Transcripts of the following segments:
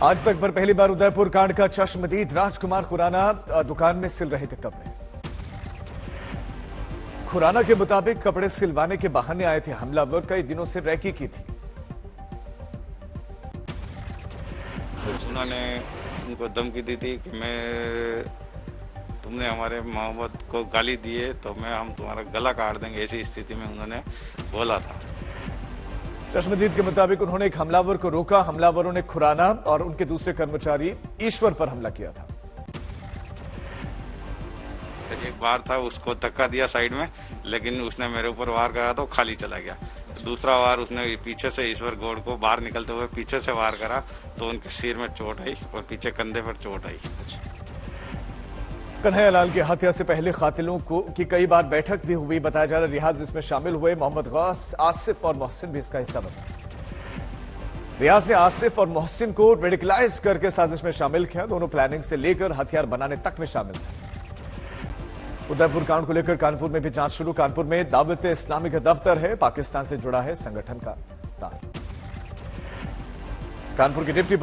आज तक पर पहली बार उदयपुर कांड का चश्मदीद राजकुमार खुराना दुकान में सिल रहे थे कपड़े। खुराना के मुताबिक कपड़े सिलवाने के बहाने आए थे हमलावर, कई दिनों से रैकी की थी। उन्होंने उनको धमकी दी थी कि तुमने हमारे मोहम्मद को गाली दी है तो हम तुम्हारा गला काट देंगे, ऐसी स्थिति में उन्होंने बोला था। चश्मदीद के मुताबिक उन्होंने एक हमलावर को रोका। हमलावरों ने खुराना और उनके दूसरे कर्मचारी ईश्वर पर हमला किया था। एक बार था, उसको धक्का दिया साइड में, लेकिन उसने मेरे ऊपर वार करा तो खाली चला गया। दूसरा वार उसने पीछे से ईश्वर गौड़ को बाहर निकलते हुए पीछे से वार करा तो उनके सिर में चोट आई और पीछे कंधे पर चोट आई। कन्हैयालाल की हत्या से पहले कातिलों की कई बार बैठक भी हुई। बताया जा रहा है रियाज इसमें शामिल हुए। मोहम्मद गौस, आसिफ और मोहसिन भी इसका हिस्सा बने। रियाज ने आसिफ और मोहसिन को रेडिकलाइज करके साजिश में शामिल किया। दोनों प्लानिंग से लेकर हथियार बनाने तक में शामिल थे। उदयपुर कांड को लेकर कानपुर में भी जांच शुरू। कानपुर में दावत इस्लामी का दफ्तर है, पाकिस्तान से जुड़ा है संगठन का तार। कानपुर के डिप्टी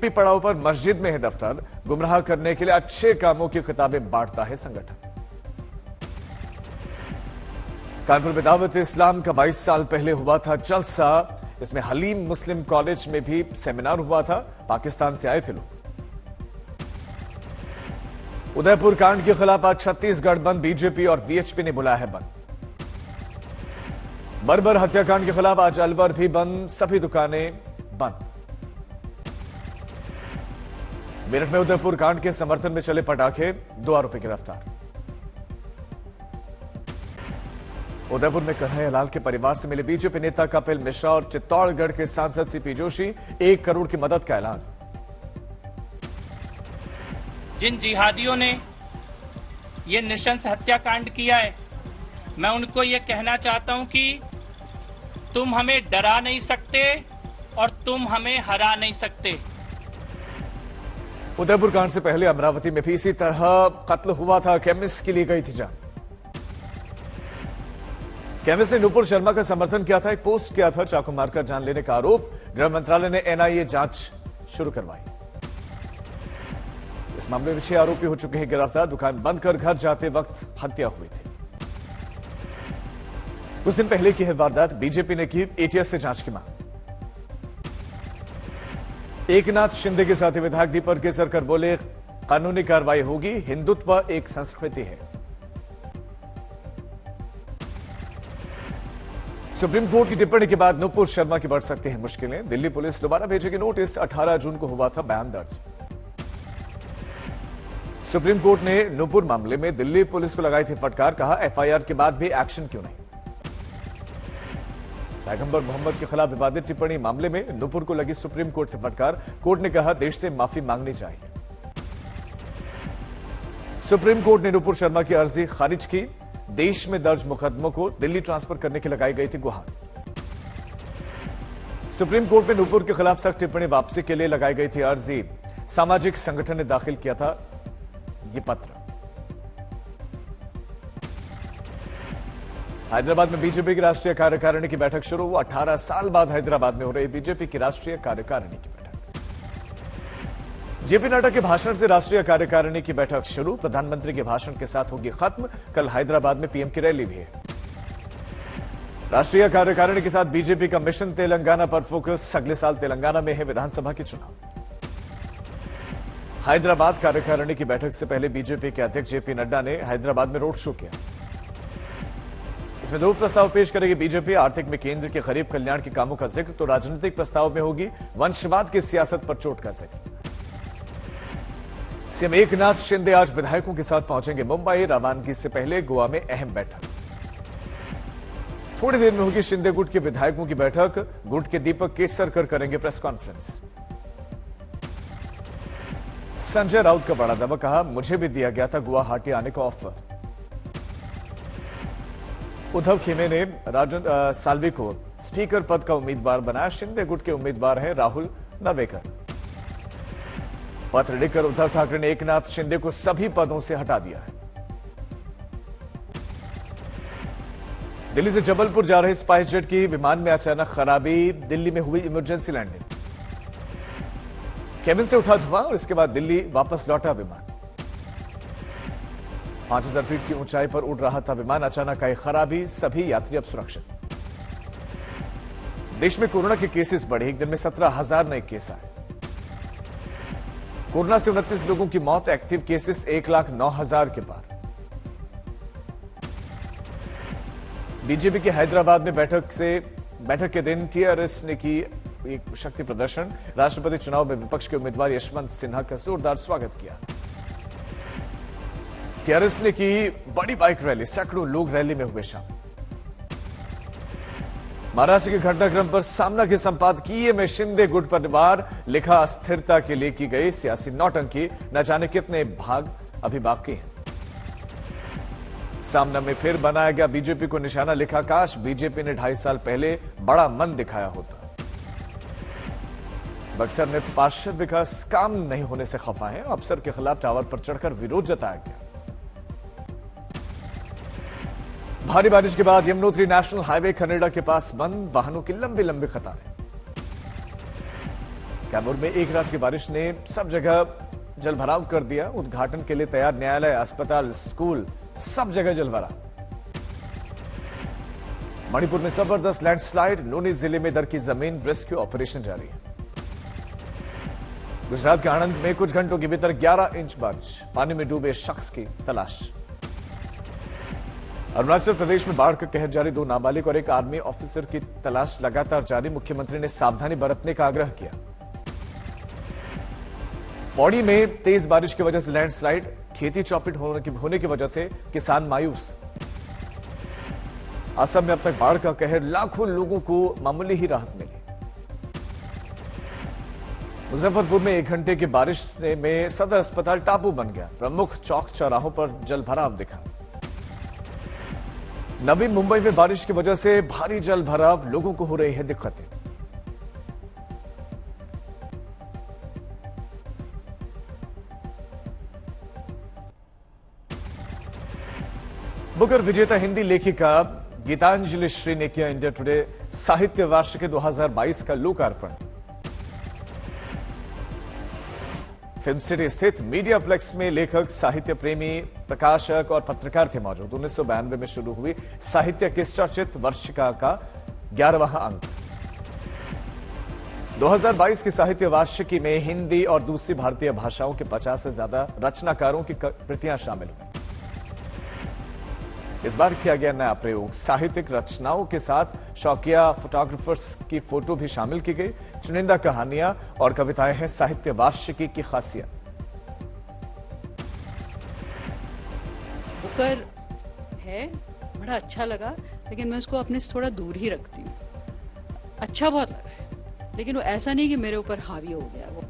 पड़ाव पर मस्जिद में है दफ्तर। गुमराह करने के लिए अच्छे कामों की किताबें बांटता है संगठन। कानपुर में दावत इस्लाम का 22 साल पहले हुआ था जलसा। इसमें हलीम मुस्लिम कॉलेज में भी सेमिनार हुआ था। पाकिस्तान से आए थे लोग। उदयपुर कांड के खिलाफ आज छत्तीसगढ़ बंद। बीजेपी और वीएचपी ने बुलाया है बंद। बर्बर हत्याकांड के खिलाफ आज अलवर भी बंद, सभी दुकानें बंद। मेरठ में उदयपुर कांड के समर्थन में चले पटाखे, 2 आरोपी गिरफ्तार। उदयपुर में कन्हैयालाल के परिवार से मिले बीजेपी नेता कपिल मिश्रा और चित्तौड़गढ़ के सांसद सीपी जोशी। 1 करोड़ की मदद का ऐलान। जिन जिहादियों ने ये नृशंस हत्याकांड किया है, मैं उनको ये कहना चाहता हूं कि तुम हमें डरा नहीं सकते और तुम हमें हरा नहीं सकते। उदयपुर कांड से पहले अमरावती में भी इसी तरह कत्ल हुआ था। केमिस्ट के लिए गई थी जान। केमिस्ट ने नुपुर शर्मा का समर्थन किया था, एक पोस्ट किया था। चाकू मारकर जान लेने का आरोप। गृह मंत्रालय ने एनआईए जांच शुरू करवाई। इस मामले में 6 आरोपी हो चुके हैं गिरफ्तार। दुकान बंद कर घर जाते वक्त हत्या हुई थी। कुछ दिन पहले की है वारदात। बीजेपी ने की एटीएस से जांच की मांग। एकनाथ शिंदे के साथ विधायक दीपक केसरकर बोले कानूनी कार्रवाई होगी, हिंदुत्व एक संस्कृति है। सुप्रीम कोर्ट की टिप्पणी के बाद नुपुर शर्मा की बढ़ सकती हैं मुश्किलें। दिल्ली पुलिस दोबारा भेजेगी नोटिस। 18 जून को हुआ था बयान दर्ज। सुप्रीम कोर्ट ने नुपुर मामले में दिल्ली पुलिस को लगाई थी फटकार। कहा एफआईआर के बाद भी एक्शन क्यों नहीं। पैगंबर मोहम्मद के खिलाफ विवादित टिप्पणी मामले में नुपुर को लगी सुप्रीम कोर्ट से फटकार। कोर्ट ने कहा देश से माफी मांगनी चाहिए। सुप्रीम कोर्ट ने नुपुर शर्मा की अर्जी खारिज की। देश में दर्ज मुकदमों को दिल्ली ट्रांसफर करने की लगाई गई थी गुहार। सुप्रीम कोर्ट में नुपुर के खिलाफ सख्त टिप्पणी वापसी के लिए लगाई गई थी अर्जी। सामाजिक संगठन ने दाखिल किया था ये पत्र। हैदराबाद में बीजेपी की राष्ट्रीय कार्यकारिणी की बैठक शुरू। 18 साल बाद हैदराबाद में हो रही बीजेपी की राष्ट्रीय कार्यकारिणी की बैठक। जेपी नड्डा के भाषण से राष्ट्रीय कार्यकारिणी की बैठक शुरू। प्रधानमंत्री के भाषण के साथ होगी खत्म। कल हैदराबाद में पीएम की रैली भी है। राष्ट्रीय कार्यकारिणी के साथ बीजेपी का मिशन तेलंगाना पर फोकस। अगले साल तेलंगाना में है विधानसभा के चुनाव। हैदराबाद कार्यकारिणी की बैठक से पहले बीजेपी के अध्यक्ष जेपी नड्डा ने हैदराबाद में रोड शो किया। इसमें 2 प्रस्ताव पेश करेगी बीजेपी। आर्थिक में केंद्र के गरीब कल्याण के कामों का जिक्र तो राजनीतिक प्रस्ताव में होगी वंशवाद की सियासत पर चोट का जिक्र। सीएम एकनाथ शिंदे आज विधायकों के साथ पहुंचेंगे मुंबई। रवानगी से पहले गोवा में अहम बैठक। थोड़ी देर में होगी शिंदे गुट के विधायकों की बैठक। गुट के दीपक केसरकर करेंगे प्रेस कॉन्फ्रेंस। संजय राउत का बड़ा दावा। कहा मुझे भी दिया गया था गुवाहाटी आने का ऑफर। उद्धव खेमे ने राजन साल्वी को स्पीकर पद का उम्मीदवार बनाया। शिंदे गुट के उम्मीदवार हैं राहुल नार्वेकर। पत्र लिखकर उद्धव ठाकरे ने एकनाथ शिंदे को सभी पदों से हटा दिया है। दिल्ली से जबलपुर जा रहे स्पाइस जेट की विमान में अचानक खराबी। दिल्ली में हुई इमरजेंसी लैंडिंग। केबिन से उठा धुआं और इसके बाद दिल्ली वापस लौटा विमान। 5000 फीट की ऊंचाई पर उड़ रहा था विमान, अचानक आई खराबी, सभी यात्री अब सुरक्षित। देश में कोरोना के केसेस बढ़े, एक दिन में 17,000 नए केस आए। कोरोना से 29 लोगों की मौत, एक्टिव केसेस 1,09,000 के पार। बीजेपी के हैदराबाद में बैठक के दिन टीआरएस ने की एक शक्ति प्रदर्शन। राष्ट्रपति चुनाव में विपक्ष के उम्मीदवार यशवंत सिन्हा का जोरदार स्वागत किया। टीआरएस ने की बड़ी बाइक रैली, सैकड़ों लोग रैली में हुए शामिल। महाराष्ट्र के घटनाक्रम पर सामना के संपादकीय में शिंदे गुट परिवार लिखा, अस्थिरता के लिए की गई सियासी नौटंकी, न जाने कितने भाग अभी बाकी हैं। सामना में फिर बनाया गया बीजेपी को निशाना, लिखा, काश बीजेपी ने 2.5 साल पहले बड़ा मन दिखाया होता। बक्सर में पार्षद विकास काम नहीं होने से खफा है, अफसर के खिलाफ टावर पर चढ़कर विरोध जताया गया। भारी बारिश के बाद यमुनोत्री नेशनल हाईवे कनेडा के पास बंद, वाहनों की लंबी लंबी कतारें। कैमूर में एक रात की बारिश ने सब जगह जलभराव कर दिया। उद्घाटन के लिए तैयार न्यायालय, अस्पताल, स्कूल, सब जगह जलभराव। मणिपुर में जबरदस्त लैंडस्लाइड, नोनी जिले में दर की जमीन, रेस्क्यू ऑपरेशन जारी है। गुजरात के आणंद में कुछ घंटों के भीतर 11 इंच बारिश, पानी में डूबे शख्स की तलाश। अरुणाचल प्रदेश में बाढ़ का कहर जारी, 2 नाबालिग और एक आर्मी ऑफिसर की तलाश लगातार जारी। मुख्यमंत्री ने सावधानी बरतने का आग्रह किया। पौड़ी में तेज बारिश की वजह से लैंडस्लाइड, खेती चौपट होने की वजह से किसान मायूस। असम में अब तक बाढ़ का कहर, लाखों लोगों को मामूली ही राहत मिली। मुजफ्फरपुर में 1 घंटे की बारिश में सदर अस्पताल टापू बन गया, प्रमुख चौक चौराहों पर जलभराव दिखा। नवी मुंबई में बारिश की वजह से भारी जल भराव, लोगों को हो रही है दिक्कतें। बुकर विजेता हिंदी लेखिका गीतांजलि श्री ने किया इंडिया टुडे साहित्य वार्षिकी 2022 का लोकार्पण। फिल्म सिटी स्थित मीडिया प्लेक्स में लेखक, साहित्य प्रेमी, प्रकाशक और पत्रकार थे मौजूद। 1992 में शुरू हुई साहित्य की चर्चित वर्षिका का 11वां अंक। 2022 की साहित्य वार्षिकी में हिंदी और दूसरी भारतीय भाषाओं के 50 से ज्यादा रचनाकारों की कृतियां शामिल हुई। इस बार किया गया नया प्रयोग, साहित्यिक रचनाओं के साथ शौकिया फोटोग्राफर्स की फोटो भी शामिल की गई। चुनिंदा कहानियां और कविताएं हैं साहित्य वार्षिकी की खासियत। बुकर है, बड़ा अच्छा लगा, लेकिन मैं उसको अपने से थोड़ा दूर ही रखती हूँ। अच्छा बहुत लगा है, लेकिन वो ऐसा नहीं कि मेरे ऊपर हावी हो गया। वो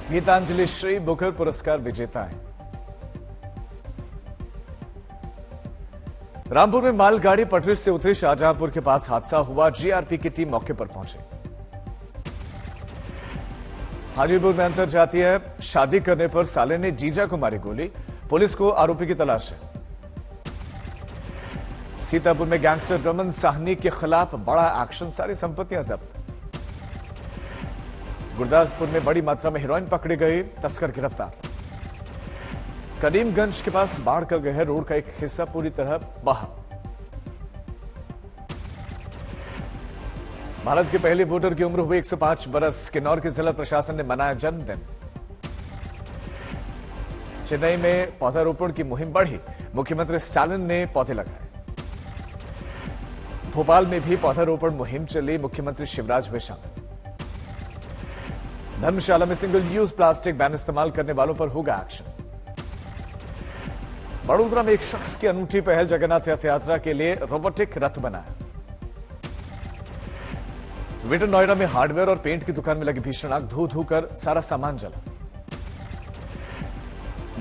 गीतांजलि श्री बुकर पुरस्कार विजेता है। रामपुर में मालगाड़ी पटरी से उतरी, शाहजहांपुर के पास हादसा हुआ, जीआरपी की टीम मौके पर पहुंची। हाजीपुर में अंतरजातीय शादी करने पर साले ने जीजा को मारी गोली, पुलिस को आरोपी की तलाश है। सीतापुर में गैंगस्टर रमन साहनी के खिलाफ बड़ा एक्शन, सारी संपत्तियां जब्त। गुरदासपुर में बड़ी मात्रा में हेरोइन पकड़ी गई, तस्कर गिरफ्तार। करीमगंज के पास बाढ़ का कहर, रोड का एक हिस्सा पूरी तरह बहा। भारत के पहले वोटर की उम्र हुई 105 बरस, किन्नौर के जिला प्रशासन ने मनाया जन्मदिन। चेन्नई में पौधारोपण की मुहिम बढ़ी, मुख्यमंत्री स्टालिन ने पौधे लगाए। भोपाल में भी पौधारोपण मुहिम चली, मुख्यमंत्री शिवराज हुए शामिल। धर्मशाला में सिंगल यूज प्लास्टिक बैन इस्तेमाल करने वालों पर होगा एक्शन। बड़ोदरा में एक शख्स की अनूठी पहल, जगन्नाथ रथ यात्रा के लिए रोबोटिक रथ बनाया। ग्रेटर नोएडा में हार्डवेयर और पेंट की दुकान में लगी भीषण आग, धू धू कर सारा सामान जला।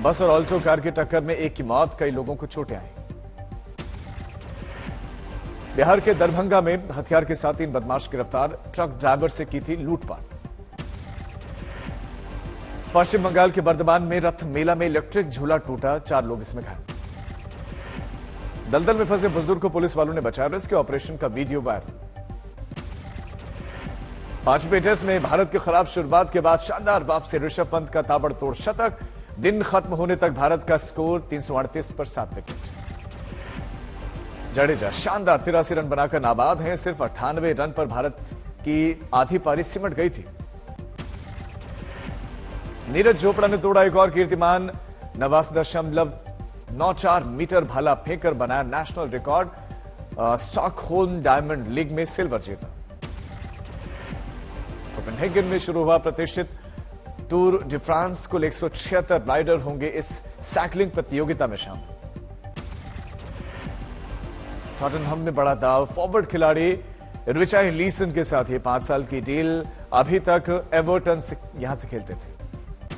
बस और ऑल्टो कार की टक्कर में एक की मौत, कई लोगों को चोटें आई। बिहार के दरभंगा में हथियार के साथ 3 बदमाश गिरफ्तार, ट्रक ड्राइवर से की थी लूटपाट। पश्चिम बंगाल के बर्धमान में रथ मेला में इलेक्ट्रिक झूला टूटा, 4 लोग इसमें घायल। दलदल में फंसे बुजुर्ग को पुलिस वालों ने बचाया, रेस्क्यू ऑपरेशन का वीडियो वायरल। पांचवें टेस्ट में भारत की खराब शुरुआत के बाद शानदार वापसी, ऋषभ पंत का ताबड़तोड़ शतक। दिन खत्म होने तक भारत का स्कोर 338 पर 7 विकेट। जडेजा शानदार 83 रन बनाकर नाबाद हैं। सिर्फ 98 रन पर भारत की आधी पारी सिमट गई थी। नीरज चोपड़ा ने तोड़ा एक और कीर्तिमान, 89.94 मीटर भाला फेंककर बनाया national record. Stockholm diamond league में सिल्वर जीता। कोपेनहेगन में शुरू हुआ प्रतिष्ठित टूर डी फ्रांस। कुल 176 राइडर होंगे इस साइकिलिंग प्रतियोगिता में शामिल। टॉटनहम में बड़ा दाव, फॉरवर्ड खिलाड़ी रिचार्लिसन के साथ ये 5 साल की डील। अभी तक एवर्टन से यहां से खेलते थे।